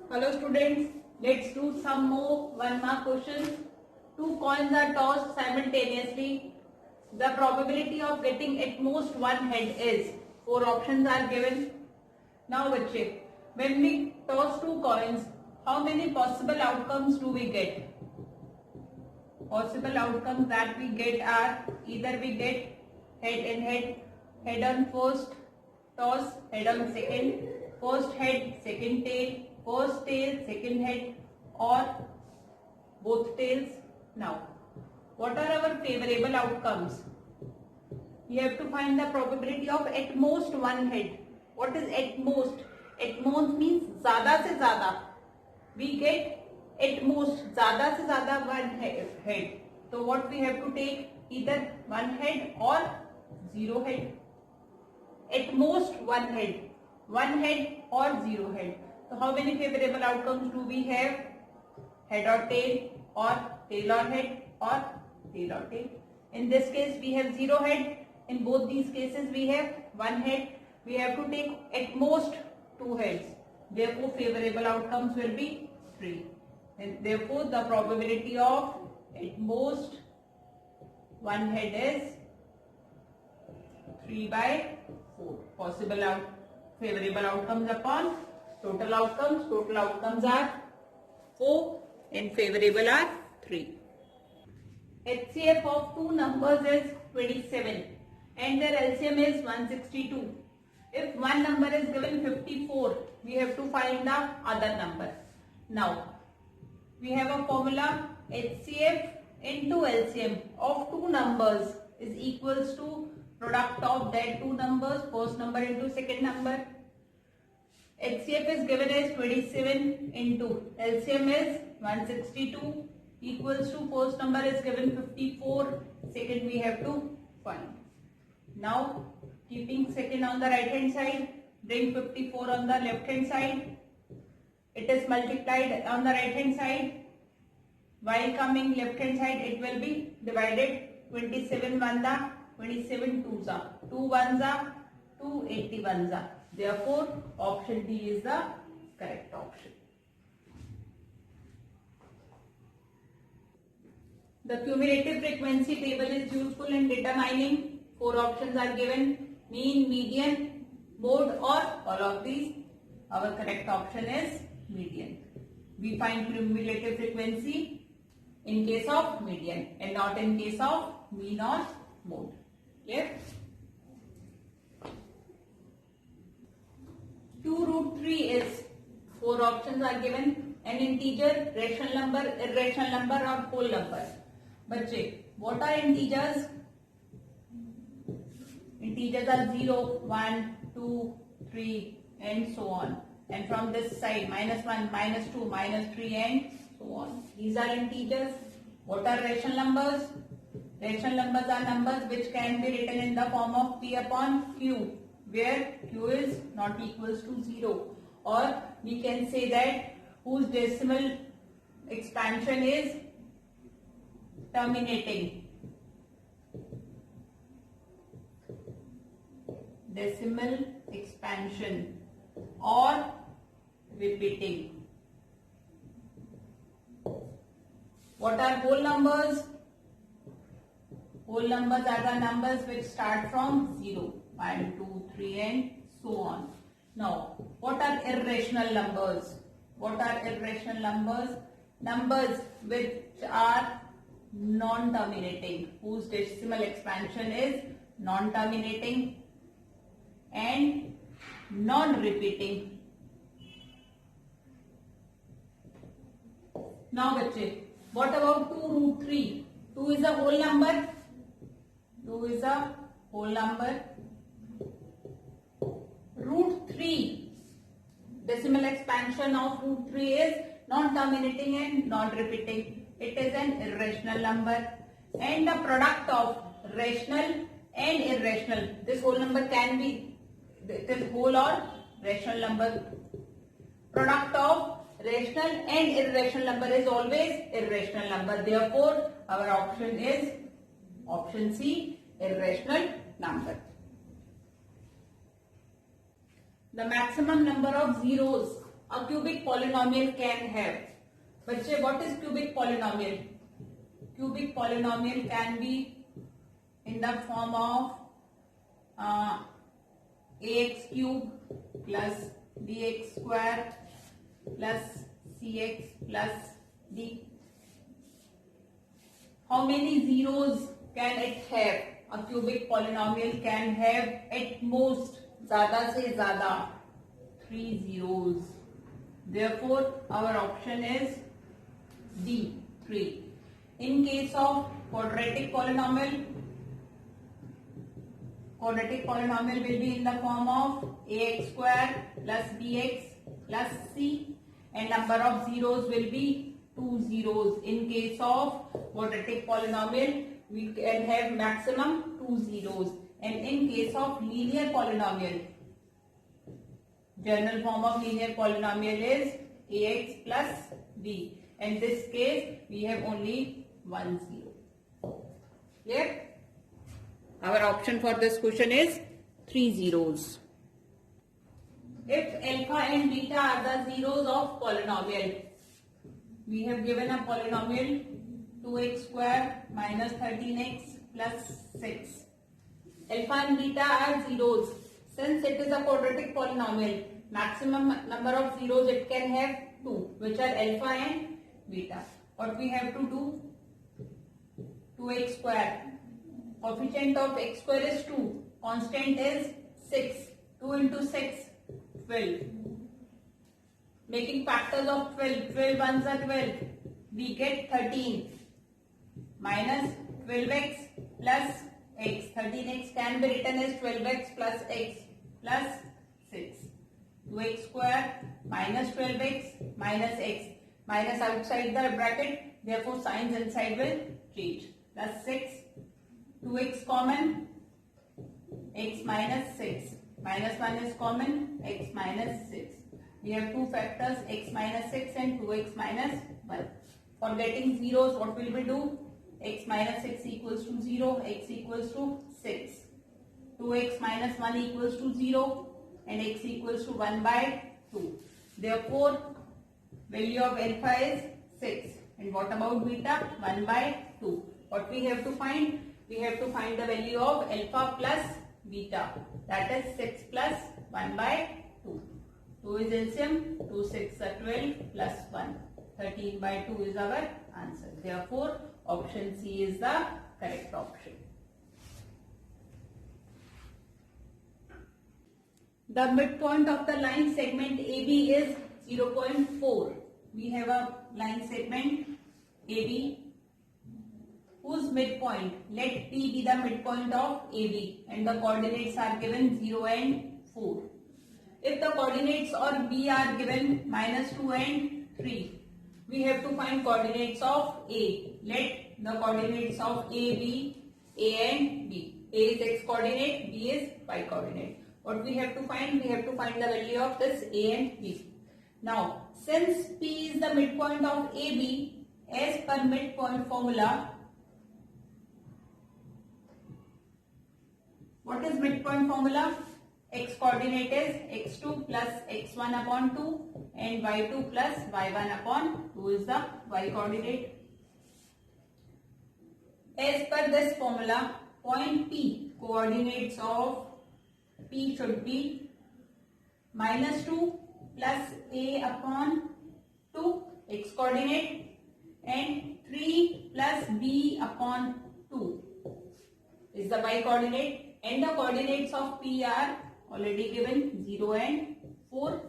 Hello students, let's do some more 1 mark questions. Two coins are tossed simultaneously. The probability of getting at most one head is, 4 options are given. Now bachche, when we toss two coins, how many possible outcomes do we get? Possible outcomes that we get are either we get head and head, head on first toss, head on second, first head, second tail, first tail, second head, or both tails. Now, what are our favorable outcomes? We have to find the probability of at most one head. What is at most? At most means ज़्यादा से ज़्यादा. We get at most ज़्यादा से ज़्यादा one head. So what we have to take? Either one head or zero head. At most one head or zero head. So how many favorable outcomes do we have? Head or tail, or tail or head, or tail or tail. In this case we have zero head. In both these cases we have one head. We have to take at most two heads. Therefore favorable outcomes will be 3. And therefore the probability of at most one head is 3 by 4. Possible favorable outcomes upon total outcomes are 4 and favorable are 3. HCF of two numbers is 27 and their LCM is 162. If one number is given 54, we have to find the other number. Now, we have a formula. HCF into LCM of two numbers is equals to product of that two numbers, first number into second number. HCF is given as 27 into LCM is 162 equals to first number is given 54, second we have to find. Now keeping second on the right hand side, bring 54 on the left hand side. It is multiplied on the right hand side. While coming left hand side, it will be divided. 27 1 27 2 2 1 2 81. Therefore, option D is the correct option. The cumulative frequency table is useful in determining. 4 options are given: mean, median, mode, or all of these. Our correct option is median. We find cumulative frequency in case of median and not in case of mean or mode. Clear? 2√3 is 4 options are given: an integer, rational number, irrational number, or whole number. Bachche, what are integers? Integers are 0, 1, 2, 3 and so on. And from this side, -1, -2, -3 and so on. These are integers. What are rational numbers? Rational numbers are numbers which can be written in the form of P upon Q, where Q is not equals to 0. Or we can say that whose decimal expansion is terminating. Decimal expansion or repeating. What are whole numbers? Whole numbers are the numbers which start from 0, 1, 2, 3 and so on. Now, what are irrational numbers? What are irrational numbers? Numbers which are non-terminating, whose decimal expansion is non-terminating and non-repeating. Now, bachche, what about 2√3? 2 is a whole number. 2 is a whole number. √3, decimal expansion of √3 is non-terminating and non-repeating. It is an irrational number. And the product of rational and irrational, this whole number can be, it is whole or rational number. Product of rational and irrational number is always irrational number. Therefore, our option is option C, irrational number. The maximum number of zeros a cubic polynomial can have. बच्चे, what is cubic polynomial? Cubic polynomial can be in the form of ax cube plus bx square plus cx plus d. How many zeros can it have? A cubic polynomial can have at most, ज़्यादा से ज़्यादा 3 zeros. Therefore, our option is D, 3. In case of quadratic polynomial will be in the form of ax square plus bx plus c, and number of zeros will be 2 zeros. In case of quadratic polynomial, we can have maximum 2 zeros. And in case of linear polynomial, general form of linear polynomial is ax plus b. In this case, we have only 1 zero. Clear? Our option for this question is 3 zeros. If alpha and beta are the zeros of polynomial, we have given a polynomial 2x square minus 13x plus 6. Alpha and beta are zeros. Since it is a quadratic polynomial, maximum number of zeros it can have 2, which are alpha and beta. What we have to do? 2x square. Coefficient of x square is 2. Constant is 6. 2 into 6, 12. Making factors of 12. 12 ones are 12. We get 13 minus 12x plus x. 13x can be written as 12x plus x plus 6. 2x square minus 12x minus x. Minus outside the bracket, therefore signs inside will change. Plus 6. 2x common, x minus 6. Minus 1 is common, x minus 6. We have two factors, x minus 6 and 2x minus 1. For getting zeros, what will we do? X minus 6 equals to 0, x equals to 6. 2x minus 1 equals to 0 and x equals to 1 by 2. Therefore, value of alpha is 6. And what about beta? 1 by 2. What we have to find? We have to find the value of alpha plus beta. That is 6 plus 1 by 2. 2 is LCM. 2 6 are 12 plus 1. 13 by 2 is our answer. Therefore, option C is the correct option. The midpoint of the line segment AB is 0.4. We have a line segment AB whose midpoint, let P be the midpoint of AB, and the coordinates are given 0 and 4. If the coordinates of B are given -2 and 3, we have to find coordinates of A. Let the coordinates of A be A and B. A is x coordinate, B is y coordinate. What we have to find? We have to find the value of this A and B. Now, since P is the midpoint of AB, as per midpoint formula, what is midpoint formula? X coordinate is x2 plus x1 upon 2 and y2 plus y1 upon 2 is the y coordinate. As per this formula, point P, coordinates of P should be -2 plus a upon 2 x coordinate and 3 plus b upon 2 is the y coordinate, and the coordinates of P are already given 0 and 4.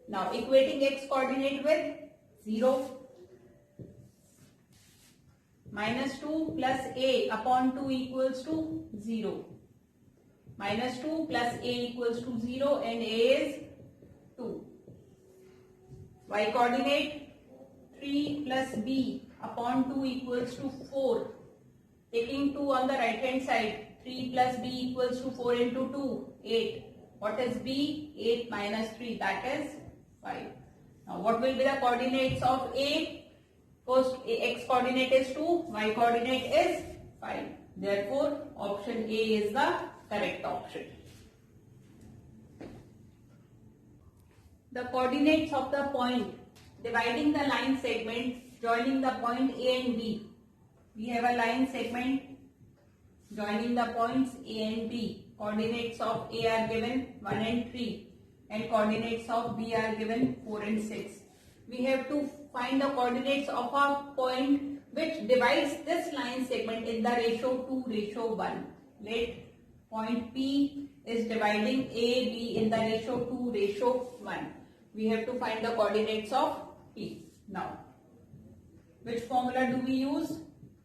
Now equating x coordinate with 0, -2 plus a upon 2 equals to 0. -2 plus a equals to 0 and a is 2. Y coordinate 3 plus b upon 2 equals to 4. Taking 2 on the right hand side, 3 plus b equals to 4 into 2, 8. What is b? 8 minus 3, that is 5. Now what will be the coordinates of a? First, x coordinate is 2, y coordinate is 5. Therefore, option A is the correct option. the coordinates of the point dividing the line segment joining the point A and B. We have a line segment joining the points A and B. Coordinates of A are given 1 and 3 and coordinates of B are given 4 and 6. We have to find the coordinates of a point which divides this line segment in the ratio 2:1. Let point P is dividing A, B in the ratio 2:1. We have to find the coordinates of P. Now, which formula do we use?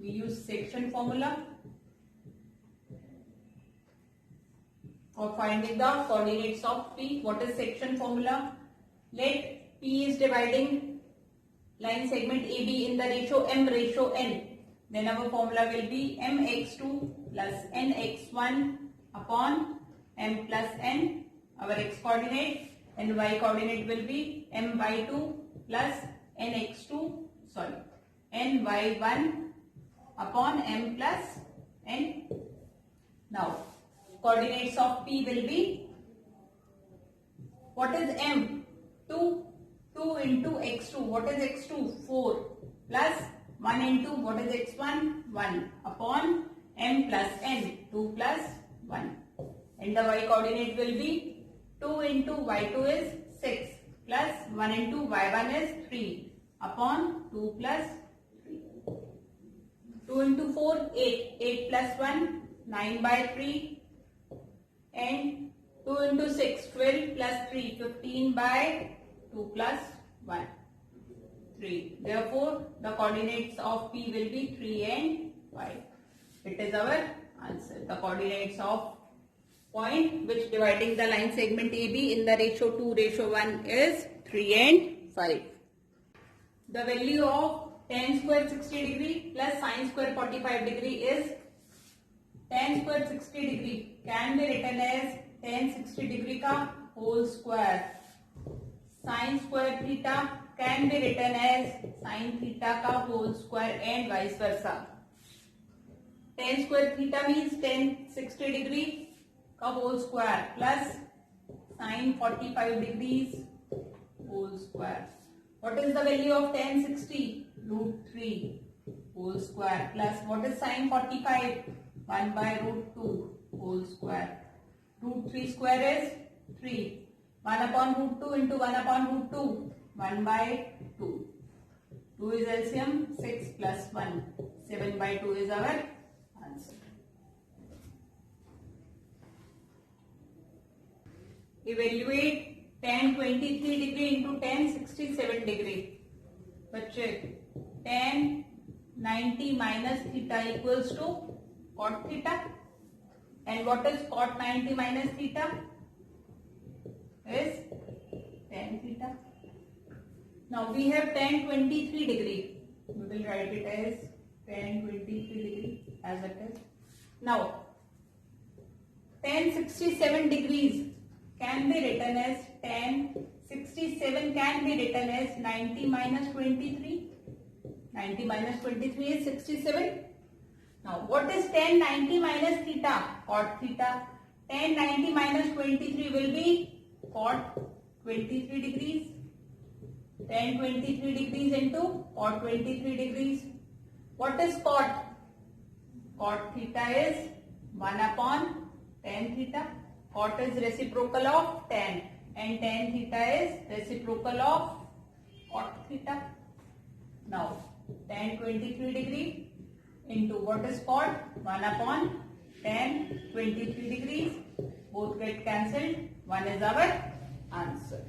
We use section formula for finding the coordinates of P. What is section formula? Let P is dividing line segment AB in the ratio M/N. Then our formula will be mx2 plus nx1 upon m plus n, our x coordinate, and y coordinate will be my2 plus ny1 upon m plus n. Now, coordinates of P will be, what is m? 2 into x2. What is x2? 4 plus 1 into what is x1? 1 upon m plus n. 2 plus 1. And the y coordinate will be 2 into y2 is 6 plus 1 into y1 is 3 upon 2 plus 3. 2 into 4, 8. 8 plus 1, 9 by 3. And 2 into 6, 12 plus 3, 15 by 2 plus 1, 3. Therefore, the coordinates of P will be 3 and 5. It is our answer. The coordinates of point which dividing the line segment AB in the ratio 2:1 is 3 and 5. The value of tan square 60 degree plus sin square 45 degree is, tan square 60 degree can be written as tan 60 degree का whole square. Sin square theta can be written as sin theta का whole square and vice versa. Tan square theta means tan 60 degree का whole square plus sin 45 degrees whole square. What is the value of tan 60? √3 whole square plus what is sin 45? 1 by √2 whole square. √3 square is 3. 1 upon √2 into 1 upon √2. 1 by 2. 2 is LCM. 6 plus 1. 7 by 2 is our answer. Evaluate tan 23 degree into tan 67 degree. बच्चे tan 90 minus theta equals to cot theta. And what is cot 90 minus theta? Is tan theta. Now we have tan 23 degree. We will write it as tan 23 degree as it is. Now tan 67 degrees can be written as tan 67 can be written as 90 minus 23. 90 minus 23 is 67. Now what is tan 90 minus theta? Cot theta. Tan 90 minus 23 will be cot 23 degrees. Tan 23 degrees into cot 23 degrees. What is cot? Cot theta is 1 upon tan theta. Cot is reciprocal of tan and tan theta is reciprocal of cot theta. Now tan 23 degree into what is cot? 1 upon tan 23 degrees. Both get cancelled. 1 is our answer.